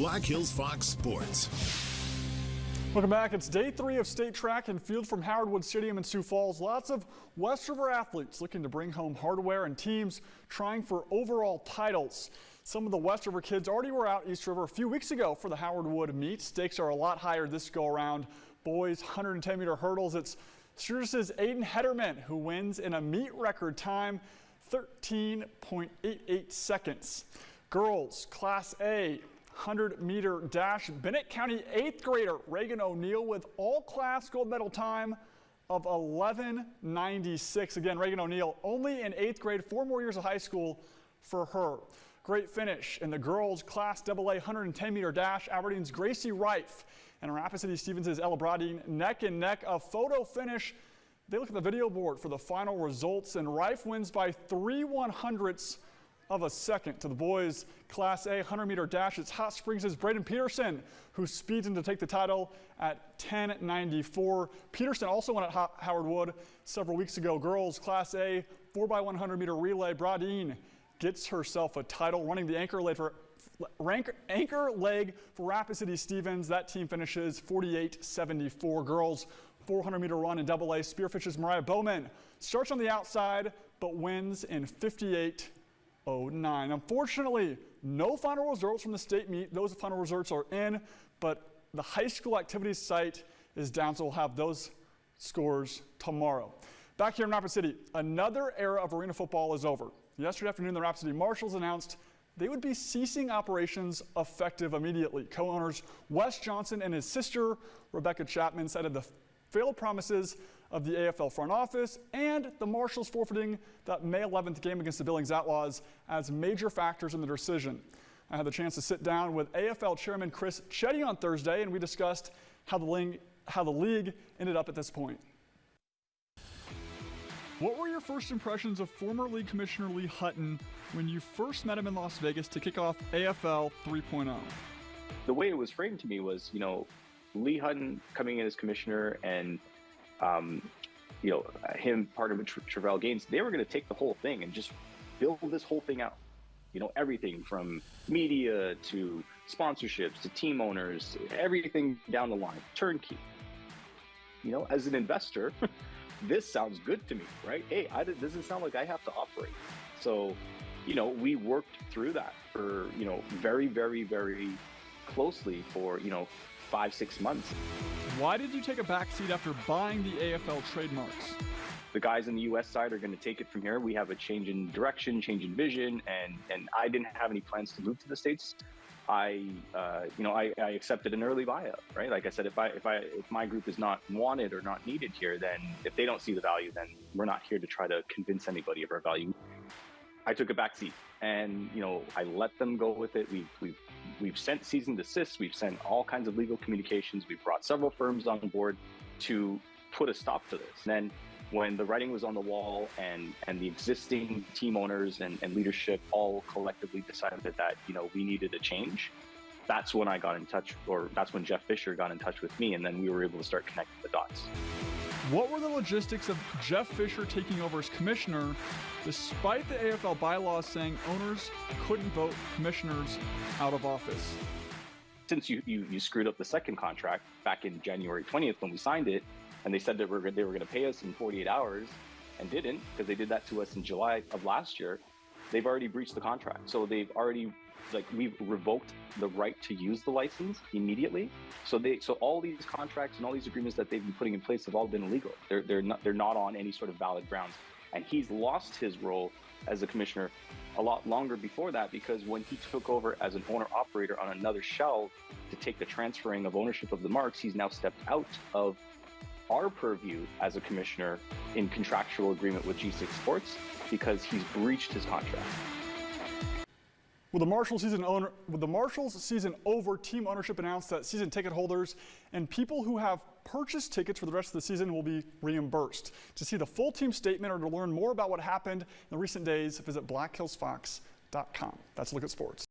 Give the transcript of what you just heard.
Black Hills Fox Sports. Welcome back. It's day 3 of state track and field from Howard Wood Stadium in Sioux Falls. Lots of West River athletes looking to bring home hardware and teams trying for overall titles. Some of the West River kids already were out East River a few weeks ago for the Howard Wood meet. Stakes are a lot higher this go around. Boys 110-meter hurdles. It's Sturgis's Aiden Hederman who wins in a meet record time, 13.88 seconds. Girls Class A 100-meter dash. Bennett County 8th grader Reagan O'Neill with all-class gold medal time of 11.96. Again, Reagan O'Neill only in 8th grade, 4 more years of high school for her. Great finish in the girls Class AA 110-meter dash. Aberdeen's Gracie Reif and Rapid City Stevens' Ella Brodeen neck and neck. A photo finish. They look at the video board for the final results, and Reif wins by 3/100ths of a second. To the boys Class A 100-meter dash, it's Hot Springs' Braden Peterson who speeds in to take the title at 10.94. Peterson also won at Howard Wood several weeks ago. Girls Class A 4x100-meter relay, Brodeen gets herself a title, running the anchor leg for Rapid City Stevens. That team finishes 48.74. Girls 400-meter run in AA, Spearfish's Mariah Bowman starts on the outside but wins in 58.09. Unfortunately, no final results from the state meet. Those final results are in, but the high school activities site is down, so we'll have those scores tomorrow. Back here in Rapid City, another era of arena football is over. Yesterday afternoon, the Rapid City Marshals announced they would be ceasing operations effective immediately. Co-owners Wes Johnson and his sister, Rebecca Chapman, cited the failed promises of the AFL front office and the Marshals forfeiting that May 11th game against the Billings Outlaws as major factors in the decision. I had the chance to sit down with AFL Chairman Chris Chetty on Thursday, and we discussed how the league ended up at this point. What were your first impressions of former League Commissioner Lee Hutton when you first met him in Las Vegas to kick off AFL 3.0? The way it was framed to me was, Lee Hutton coming in as commissioner and, him partnered with Travell Gaines, they were going to take the whole thing and just build this whole thing out. Everything from media to sponsorships to team owners, everything down the line, turnkey. As an investor, this sounds good to me, right? Hey, it doesn't sound like I have to operate. So, we worked through that for, very, very, very closely for, 5-6 months. Why did you take a back seat after buying the AFL trademarks? The guys on the U.S. side are going to take it from here. We have a change in direction, change in vision, and I didn't have any plans to move to the States. I accepted an early buyout, right? Like I said, if my group is not wanted or not needed here, then if they don't see the value, then we're not here to try to convince anybody of our value. I took a back seat, and I let them go with it. We've sent cease and desist. We've sent all kinds of legal communications. We've brought several firms on board to put a stop to this. And then when the writing was on the wall and the existing team owners and leadership all collectively decided that we needed a change, that's when I got in touch, or that's when Jeff Fisher got in touch with me, and then we were able to start connecting the dots. What were the logistics of Jeff Fisher taking over as commissioner, despite the AFL bylaws saying owners couldn't vote commissioners out of office? Since you screwed up the second contract back in January 20th when we signed it, and they said that they were going to pay us in 48 hours and didn't, because they did that to us in July of last year, they've already breached the contract. So they've already, we've revoked the right to use the license immediately. So all these contracts and all these agreements that they've been putting in place have all been illegal. They're not on any sort of valid grounds. And he's lost his role as a commissioner a lot longer before that, because when he took over as an owner-operator on another shell to take the transferring of ownership of the marks, he's now stepped out of our purview as a commissioner in contractual agreement with G6 Sports because he's breached his contract. With the Marshals season over, team ownership announced that season ticket holders and people who have purchased tickets for the rest of the season will be reimbursed. To see the full team statement or to learn more about what happened in the recent days, visit blackhillsfox.com. That's a look at sports.